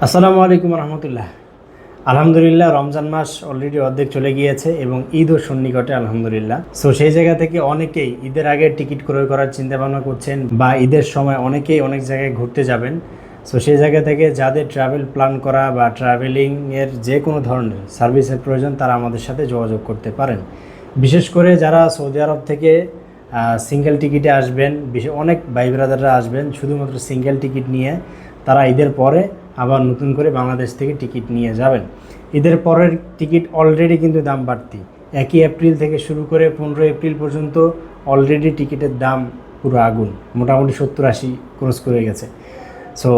আসসালামু আলাইকুম রহমতুল্লাহ। আলহামদুলিল্লাহ, রমজান মাস অলরেডি অর্ধেক চলে গিয়েছে এবং ঈদও সন্নিকটে আলহামদুলিল্লাহ। সো সেই জায়গা থেকে অনেকেই ঈদের আগে টিকিট ক্রয় করার চিন্তা ভাবনা করছেন বা ঈদের সময় অনেকেই অনেক জায়গায় ঘুরতে যাবেন। সো সেই জায়গা থেকে যাদের ট্রাভেল প্ল্যান করা বা ট্রাভেলিংয়ের যে কোনো ধরনের সার্ভিসের প্রয়োজন তারা আমাদের সাথে যোগাযোগ করতে পারেন। বিশেষ করে যারা সৌদি আরব থেকে সিঙ্গেল টিকিটে আসবেন, অনেক ভাই ব্রাদাররা আসবেন শুধুমাত্র সিঙ্গেল টিকিট নিয়ে, তারা ঈদের পরে আবার নতুন করে বাংলাদেশ থেকে টিকিট নিয়ে যাবেন। ঈদের পরের টিকিট অলরেডি কিন্তু দাম বাড়তি। 1 এপ্রিল থেকে শুরু করে 15 এপ্রিল পর্যন্ত অলরেডি টিকিটের দাম পুরো আগুন, মোটামুটি 70-80 ক্রস করে গেছে। সো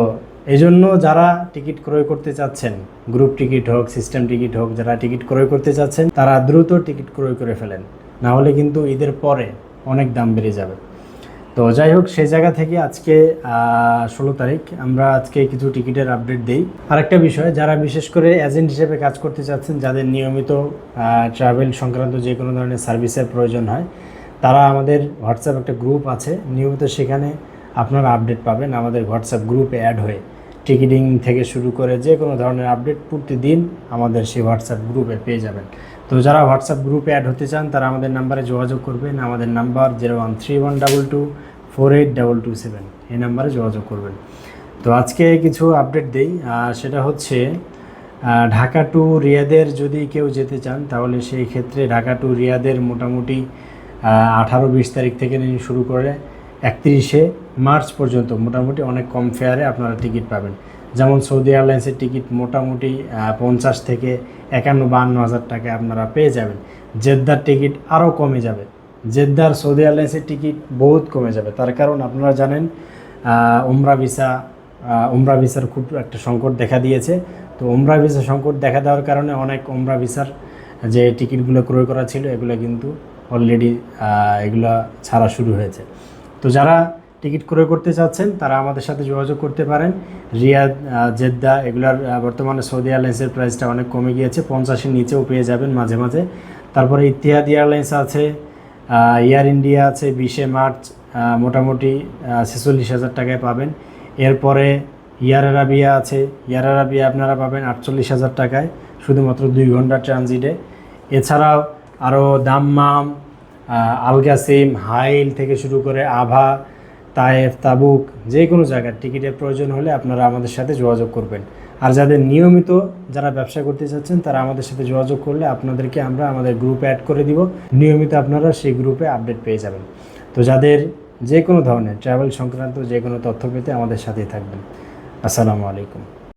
এই জন্য যারা টিকিট ক্রয় করতে চাচ্ছেন, গ্রুপ টিকিট হোক, সিস্টেম টিকিট হোক, যারা টিকিট ক্রয় করতে চাচ্ছেন তারা দ্রুত টিকিট ক্রয় করে ফেলেন, না হলে কিন্তু ঈদের পরে অনেক দাম বেড়ে যাবে। তো যাই হোক, সেই জায়গা থেকে আজকে 16 তারিখ আমরা আজকে কিছু টিকিটের আপডেট দিই। আরেকটা বিষয়, যারা বিশেষ করে এজেন্ট হিসেবে কাজ করতে চাচ্ছেন, যাদের নিয়মিত ট্রাভেল সংক্রান্ত যে কোনো ধরনের সার্ভিসের প্রয়োজন হয়, তারা আমাদের হোয়াটসঅ্যাপ একটা গ্রুপ আছে, নিয়মিত সেখানে আপনারা আপডেট পাবেন। আমাদের হোয়াটসঅ্যাপ গ্রুপে অ্যাড হয়ে টিকিটিং থেকে শুরু করে যে কোনো ধরনের আপডেট প্রতিদিন আমাদের সেই হোয়াটসঅ্যাপ গ্রুপে পেয়ে যাবেন। তো যারা হোয়াটসঅ্যাপ গ্রুপে অ্যাড হতে চান তারা আমাদের নাম্বারে যোগাযোগ করবেন। আমাদের নাম্বার 0131224827, এই নাম্বারে যোগাযোগ করবেন। তো আজকে কিছু আপডেট দেই, সেটা হচ্ছে ঢাকা টু রিয়াদের যদি কেউ যেতে চান তাহলে সেই ক্ষেত্রে ঢাকা টু রিয়াদের মোটামুটি 18-20 তারিখ থেকে নিয়ে শুরু করে 31শে মার্চ পর্যন্ত মোটামুটি অনেক কম ফেয়ারে আপনারা টিকিট পাবেন। যেমন সৌদি এয়ারলাইন্সের টিকিট মোটামুটি 50 থেকে 51-52 হাজার টাকায় আপনারা পেয়ে যাবেন। জেদ্দার টিকিট আরও কমে যাবে, জেদ্দার সৌদি এয়ারলাইন্সের টিকিট বহুত কমে যাবে। তার কারণ আপনারা জানেন উমরা ভিসার খুব একটা সংকট দেখা দিয়েছে। তো উমরা ভিসা সংকট দেখা দেওয়ার কারণে অনেক উমরা ভিসার যে টিকিটগুলো ক্রয় করা ছিল এগুলো কিন্তু অলরেডি এগুলো ছাড়া শুরু হয়েছে। তো যারা টিকিট ক্রয় করতে চাচ্ছেন তারা আমাদের সাথে যোগাযোগ করতে পারেন। রিয়াদ, জেদ্দা এগুলার বর্তমানে সৌদি এয়ারলাইন্সের প্রাইসটা অনেক কমে গিয়েছে, 50-এর নিচেও পেয়ে যাবেন মাঝে মাঝে। তারপরে ইতিহাদ এয়ারলাইন্স আছে, এয়ার ইন্ডিয়া আছে, 20শে মার্চ মোটামুটি 46,000 টাকায় পাবেন। এরপরে এয়ার আরাবিয়া আছে, এয়ার আরাবিয়া আপনারা পাবেন 48,000 টাকায় শুধুমাত্র 2 ঘন্টা ট্রানজিটে। এছাড়াও আরও দাম্মাম, আলগাসিম, হাইল থেকে শুরু করে আভা, তায়েফ, তাবুক যে কোনো জায়গার টিকিটের প্রয়োজন হলে আপনারা আমাদের সাথে যোগাযোগ করবেন। আর যাদের নিয়মিত যারা ব্যবসা করতে চাচ্ছেন তারা আমাদের সাথে যোগাযোগ করলে আপনাদেরকে আমরা আমাদের গ্রুপে অ্যাড করে দিব, নিয়মিত আপনারা সেই গ্রুপে আপডেট পেয়ে যাবেন। তো যাদের যে কোনো ধরনের ট্রাভেল সংক্রান্ত যে কোনো তথ্য পেতে আমাদের সাথেই থাকবেন। আসসালামু আলাইকুম।